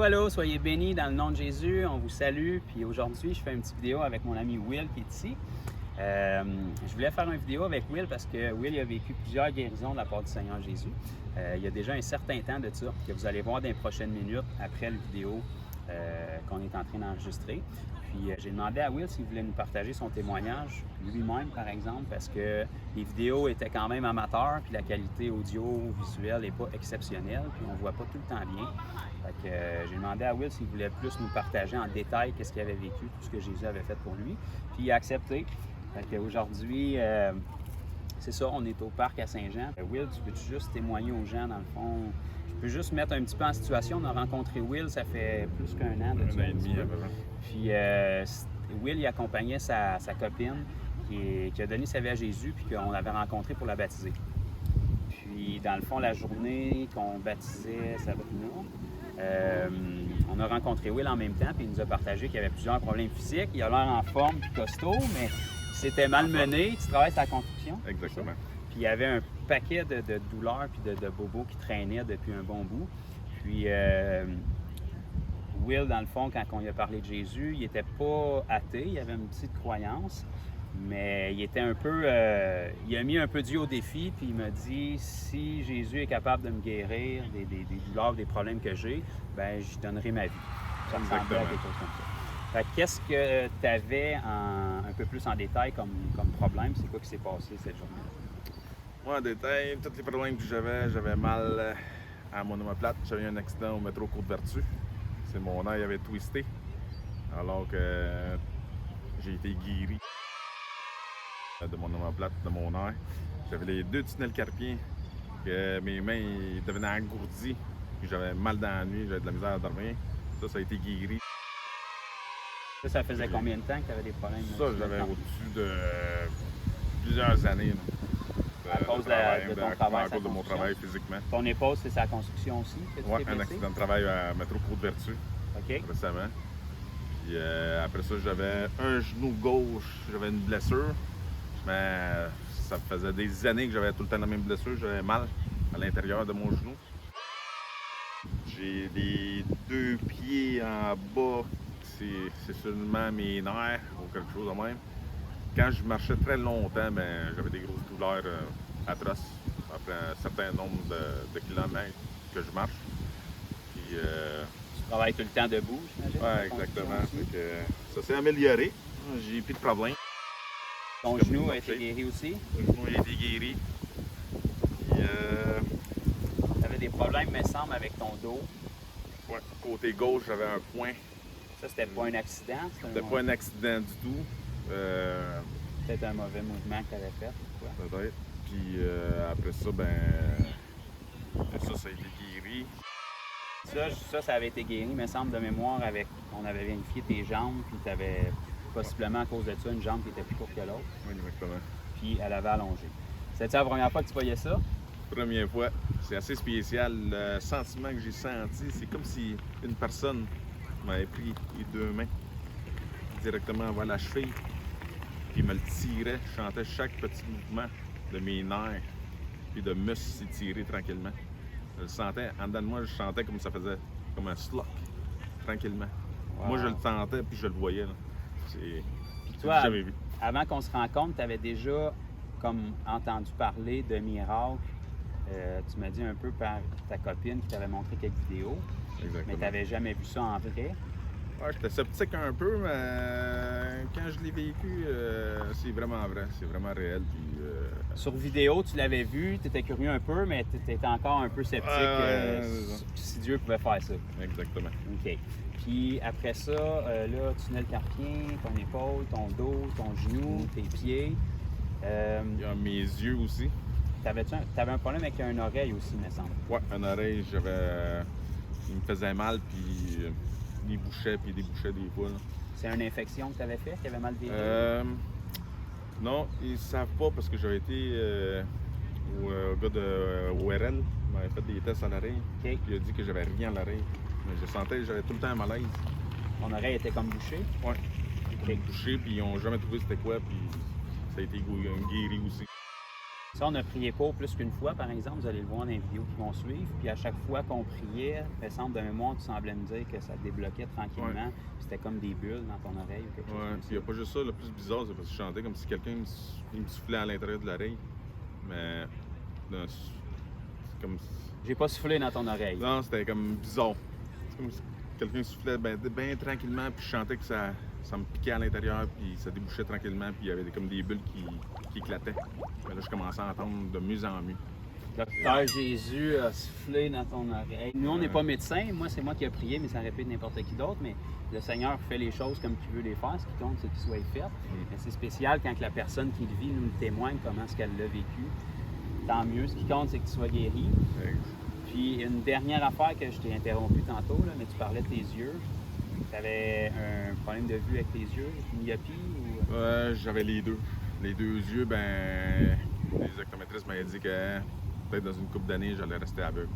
Allô, soyez bénis dans le nom de Jésus, on vous salue. Puis aujourd'hui, je fais une petite vidéo avec mon ami Will qui est ici. Je voulais faire une vidéo avec Will parce que Will il a vécu plusieurs guérisons de la part du Seigneur Jésus. Il y a déjà un certain temps de ça, que vous allez voir dans les prochaines minutes après la vidéo qu'on est en train d'enregistrer. Puis j'ai demandé à Will s'il voulait nous partager son témoignage lui-même, par exemple, parce que les vidéos étaient quand même amateurs, puis la qualité audio-visuelle n'est pas exceptionnelle, puis on ne voit pas tout le temps bien. Fait que j'ai demandé à Will s'il voulait plus nous partager en détail qu'est-ce qu'il avait vécu, tout ce que Jésus avait fait pour lui. Puis il a accepté. Fait qu'aujourd'hui, c'est ça, on est au parc à Saint-Jean. Will, tu peux-tu juste témoigner aux gens, dans le fond? Je peux juste mettre un petit peu en situation. On a rencontré Will, ça fait plus qu'un an. Un an et demi, à peu près. Puis Will, il accompagnait sa copine qui a donné sa vie à Jésus, puis qu'on l'avait rencontré pour la baptiser. Puis, dans le fond, la journée qu'on baptisait Sabrina, on a rencontré Will en même temps, puis il nous a partagé qu'il y avait plusieurs problèmes physiques. Il a l'air en forme, puis costaud, mais c'était malmené. Tu travailles sur la construction. Exactement. Puis il y avait un paquet de douleurs puis de bobos qui traînaient depuis un bon bout. Puis Will, dans le fond, quand on lui a parlé de Jésus, il n'était pas athée, il avait une petite croyance, mais il était un peu... il a mis un peu Dieu au défi, puis il m'a dit, si Jésus est capable de me guérir des douleurs, des problèmes que j'ai, ben je donnerai ma vie. Ça me semblait quelque chose comme ça. Fait que qu'est-ce que tu avais un peu plus en détail comme problème? C'est quoi qui s'est passé cette journée-là? Moi, en détail, tous les problèmes que j'avais mal à mon omoplate. J'avais eu un accident au métro Côte-Vertu. C'est mon œil avait twisté, alors que j'ai été guéri de mon omoplate, de mon œil. J'avais les deux tunnels carpiens, que mes mains devenaient engourdies, puis j'avais mal dans la nuit, j'avais de la misère à dormir. Ça a été guéri. Ça faisait combien de temps que tu avais des problèmes? Ça, j'avais au-dessus de plusieurs années. À cause de ton travail, à cause de mon travail physiquement. Ton épaule, c'est sa construction aussi? Oui, un accident de travail à métro Côte-Vertu récemment. Puis après ça, j'avais un genou gauche, j'avais une blessure. Mais ça faisait des années que j'avais tout le temps la même blessure. J'avais mal à l'intérieur de mon genou. J'ai les deux pieds en bas, c'est seulement mes nerfs ou quelque chose de même. Quand je marchais très longtemps, ben, j'avais des grosses douleurs atroces après un certain nombre de kilomètres que je marche. Puis, tu travailles tout le temps debout, j'imagine? Oui, exactement. Ça s'est amélioré. J'ai plus de problème. Ton genou a été guéri aussi? Le genou a été guéri. Tu avais des problèmes, me semble, avec ton dos. Oui, côté gauche, j'avais un point. Ça, c'était pas un accident? C'était pas un accident du tout. Peut-être un mauvais mouvement que tu avais fait, ou quoi? Peut-être. Puis après ça, ça a été guéri. Ça avait été guéri, me semble, de mémoire, on avait vérifié tes jambes, puis tu avais possiblement à cause de ça une jambe qui était plus courte que l'autre. Oui, exactement. Puis elle avait allongé. C'était la première fois que tu voyais ça? Première fois. C'est assez spécial. Le sentiment que j'ai senti, c'est comme si une personne m'avait pris les deux mains directement vers la cheville, puis me le tirait. Je sentais chaque petit mouvement de mes nerfs, puis de muscles s'étirer tranquillement. Je le sentais, en dedans de moi, je sentais comme ça faisait comme un slock, tranquillement. Wow. Moi, je le sentais, puis je le voyais. C'est toi, jamais vu. Avant qu'on se rencontre, tu avais déjà comme entendu parler de miracles. Tu m'as dit un peu par ta copine qui t'avait montré quelques vidéos. Exactement. Mais tu n'avais jamais vu ça en vrai. Ouais, j'étais sceptique un peu, mais quand je l'ai vécu, c'est vraiment vrai, c'est vraiment réel. Puis, sur vidéo, tu l'avais vu, tu étais curieux un peu, mais tu étais encore un peu sceptique si Dieu pouvait faire ça. Exactement. OK. Puis après ça, là, tunnel carpien, ton épaule, ton dos, ton genou, tes pieds. Il y a mes yeux aussi. T'avais un problème avec une oreille aussi, me semble. Oui, une oreille, il me faisait mal, puis il bouchait, puis il débouchait des fois. C'est une infection que tu avais fait, qui avait mal vécu? Non, ils ne savent pas parce que j'avais été au gars de ORL. Il m'avait fait des tests à l'oreille. Okay. Il a dit que j'avais rien à l'oreille. Mais je sentais que j'avais tout le temps un malaise. Ton oreille était comme bouchée? Oui, comme bouchée, puis ils n'ont jamais trouvé c'était quoi, puis ça a été guéri aussi. Ça, on a prié court plus qu'une fois, par exemple. Vous allez le voir dans les vidéos qui vont suivre. Puis à chaque fois qu'on priait, il me semble de mémoire, tu semblais me dire que ça débloquait tranquillement. Ouais. Puis c'était comme des bulles dans ton oreille ou quelque chose Ouais, comme puis ça. il n'y a pas juste ça, le plus bizarre, c'est parce que je chantais comme si quelqu'un me soufflait à l'intérieur de l'oreille. Mais. Non, c'est comme. J'ai pas soufflé dans ton oreille. Non, c'était comme bizarre. C'est comme si quelqu'un soufflait bien tranquillement, puis je sentais que ça me piquait à l'intérieur, puis ça débouchait tranquillement, puis il y avait comme des bulles qui éclataient. Mais là, je commençais à entendre de mieux en mieux. Docteur Jésus a soufflé dans ton oreille. Nous, on n'est pas médecins. Moi, c'est moi qui ai prié, mais ça aurait pu être n'importe qui d'autre. Mais le Seigneur fait les choses comme il veut les faire. Ce qui compte, c'est qu'ils soient faites. Mais c'est spécial quand la personne qui le vit nous le témoigne, comment est-ce qu'elle l'a vécu. Tant mieux. Ce qui compte, c'est que tu sois guéri. Puis une dernière affaire que je t'ai interrompu tantôt, là, mais tu parlais de tes yeux. Tu avais un problème de vue avec tes yeux, une myopie ou... J'avais les deux. Les deux yeux, ben, les optométristes m'avaient dit que peut-être dans une couple d'années, j'allais rester aveugle.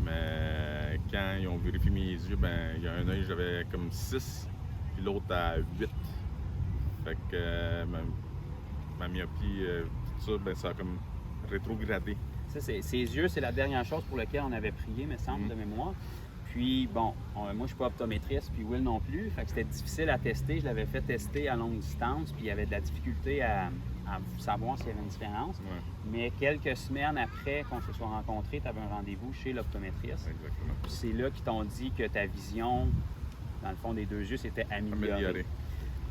Mais quand ils ont vérifié mes yeux, ben, il y a un œil, j'avais comme 6, puis l'autre à 8. Fait que ma myopie, tout ça, ben, ça a comme rétrogradé. Ça, ses yeux, c'est la dernière chose pour laquelle on avait prié, me semble, de mémoire. Puis, bon, moi, je suis pas optométriste, puis Will non plus. Fait que c'était difficile à tester. Je l'avais fait tester à longue distance, puis il y avait de la difficulté à savoir s'il y avait une différence. Ouais. Mais quelques semaines après qu'on se soit rencontrés, tu avais un rendez-vous chez l'optométriste. Exactement. Puis c'est là qu'ils t'ont dit que ta vision, dans le fond des deux yeux, s'était améliorée.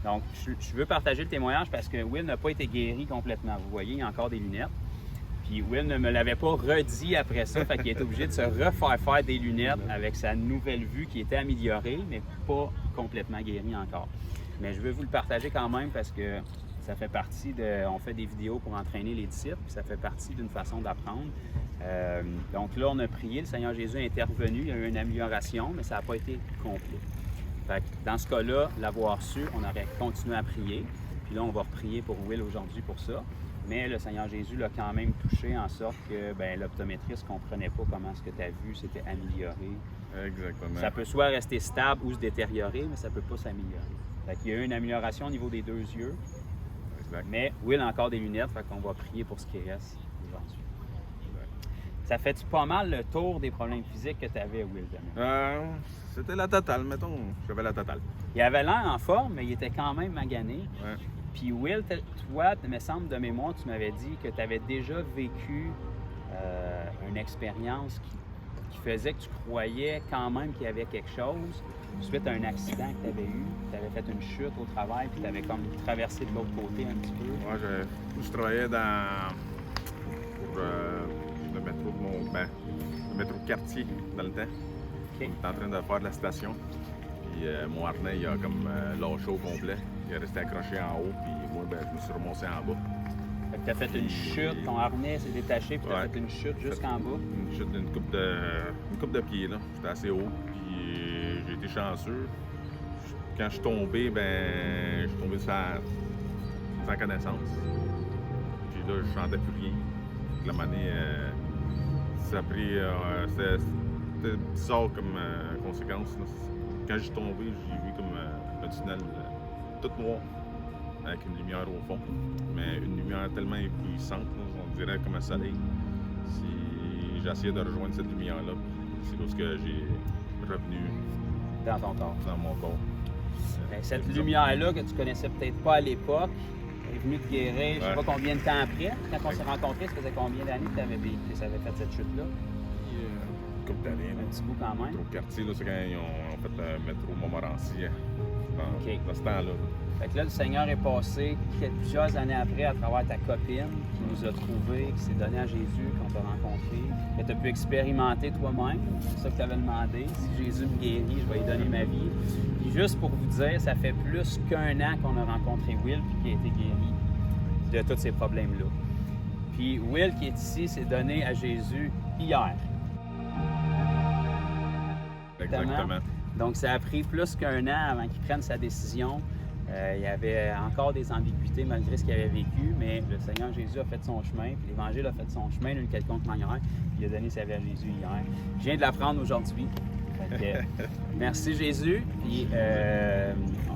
Donc, je veux partager le témoignage parce que Will n'a pas été guéri complètement. Vous voyez, il y a encore des lunettes. Puis Will ne me l'avait pas redit après ça, fait qu'il était obligé de se refaire faire des lunettes avec sa nouvelle vue qui était améliorée, mais pas complètement guérie encore. Mais je veux vous le partager quand même parce que ça fait partie de... On fait des vidéos pour entraîner les disciples, puis ça fait partie d'une façon d'apprendre. Donc là, on a prié, le Seigneur Jésus est intervenu, il y a eu une amélioration, mais ça n'a pas été complet. Fait que dans ce cas-là, l'avoir su, on aurait continué à prier. Puis là, on va reprier pour Will aujourd'hui pour ça. Mais le Seigneur Jésus l'a quand même touché en sorte que l'optométriste ne comprenait pas comment ce que tu as vu s'était amélioré. Exactement. Ça peut soit rester stable ou se détériorer, mais ça ne peut pas s'améliorer. Fait qu'il y a eu une amélioration au niveau des deux yeux. Exact. Mais Will a encore des lunettes, fait qu'on va prier pour ce qui reste aujourd'hui. Ça fait-tu pas mal le tour des problèmes physiques que tu avais, Will? C'était la totale, mettons. J'avais la totale. Il avait l'air en forme, mais il était quand même magané. Ouais. Puis Will, toi, il me semble de mémoire, tu m'avais dit que tu avais déjà vécu une expérience qui faisait que tu croyais quand même qu'il y avait quelque chose. Suite à un accident que tu avais eu, tu avais fait une chute au travail, puis tu avais comme traversé de l'autre côté un petit peu. Moi, je travaillais pour le métro le métro quartier dans le temps. Okay. On était en train de faire de la station. Puis mon harnais, il a comme lâché au complet. Il est resté accroché en haut, puis moi, je me suis remonté en bas. Fait que tu as fait une chute, ton harnais s'est détaché, puis tu as fait une chute jusqu'en bas. Une chute d'une coupe de pied, là. J'étais assez haut, puis j'ai été chanceux. Quand je suis tombé, je suis tombé sans connaissance. Puis là, je sentais plus rien. La manée, ça a pris... c'était bizarre comme conséquence, là. Quand j'ai tombé, j'ai vu comme un tunnel tout noir, avec une lumière au fond. Mais une lumière tellement puissante, là, on dirait comme un soleil. Si j'essayais de rejoindre cette lumière-là, c'est là que j'ai revenu Dans ton corps. dans mon corps. Cette lumière-là que tu connaissais peut-être pas à l'époque est venue te guérir, je sais pas combien de temps après. Quand on s'est rencontrés, ça faisait combien d'années que tu avais fait cette chute-là? Une couple d'années. Un petit bout quand même. Au quartier, là, c'est quand ils ont fait le métro Montmorency dans ce temps-là. Fait que là, le Seigneur est passé plusieurs années après à travers ta copine qui nous a trouvés, qui s'est donnée à Jésus, qu'on t'a rencontré, que tu as pu expérimenter toi-même. C'est ça que tu avais demandé. Si Jésus me guérit, je vais lui donner ma vie. Puis juste pour vous dire, ça fait plus qu'1 an qu'on a rencontré Will puis qu'il a été guéri de tous ces problèmes-là. Puis Will qui est ici s'est donné à Jésus hier. Exactement. Donc ça a pris plus qu'1 an avant qu'il prenne sa décision. Il y avait encore des ambiguïtés malgré ce qu'il avait vécu, mais le Seigneur Jésus a fait son chemin, puis l'Évangile a fait son chemin d'une quelconque manière, puis il a donné sa vie à Jésus hier. Je viens de l'apprendre aujourd'hui. Merci Jésus. Puis,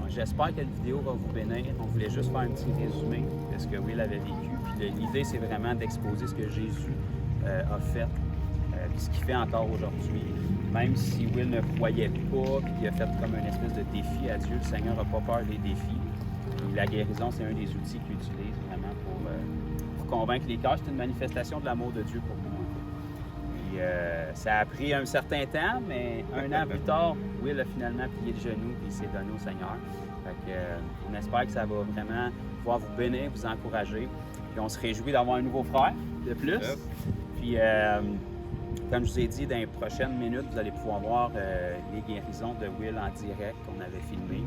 j'espère que la vidéo va vous bénir. On voulait juste faire un petit résumé de ce que Will avait vécu. Puis l'idée, c'est vraiment d'exposer ce que Jésus a fait, puis ce qu'il fait encore aujourd'hui. Même si Will ne croyait pas, puis qu'il a fait comme une espèce de défi à Dieu, le Seigneur n'a pas peur des défis. Et la guérison, c'est un des outils qu'il utilise vraiment pour convaincre les cœurs. C'est une manifestation de l'amour de Dieu pour nous. Puis ça a pris un certain temps, mais un an plus tard, Will a finalement plié le genou et il s'est donné au Seigneur. Fait que, on espère que ça va vraiment pouvoir vous bénir, vous encourager. Puis on se réjouit d'avoir un nouveau frère de plus. Puis comme je vous ai dit, dans les prochaines minutes, vous allez pouvoir voir les guérisons de Will en direct qu'on avait filmées,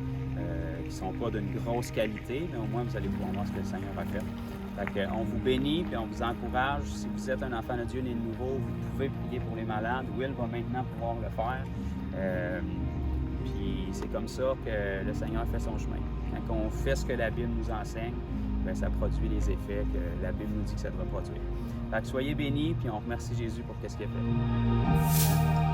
qui ne sont pas d'une grosse qualité, mais au moins vous allez pouvoir voir ce que le Seigneur a fait. Fait on vous bénit et on vous encourage. Si vous êtes un enfant de Dieu né de nouveau, vous pouvez prier pour les malades. Will va maintenant pouvoir le faire. Puis c'est comme ça que le Seigneur fait son chemin. Quand on fait ce que la Bible nous enseigne, bien, ça produit les effets que la Bible nous dit que ça doit produire. Fait que soyez bénis, puis on remercie Jésus pour ce qu'il a fait.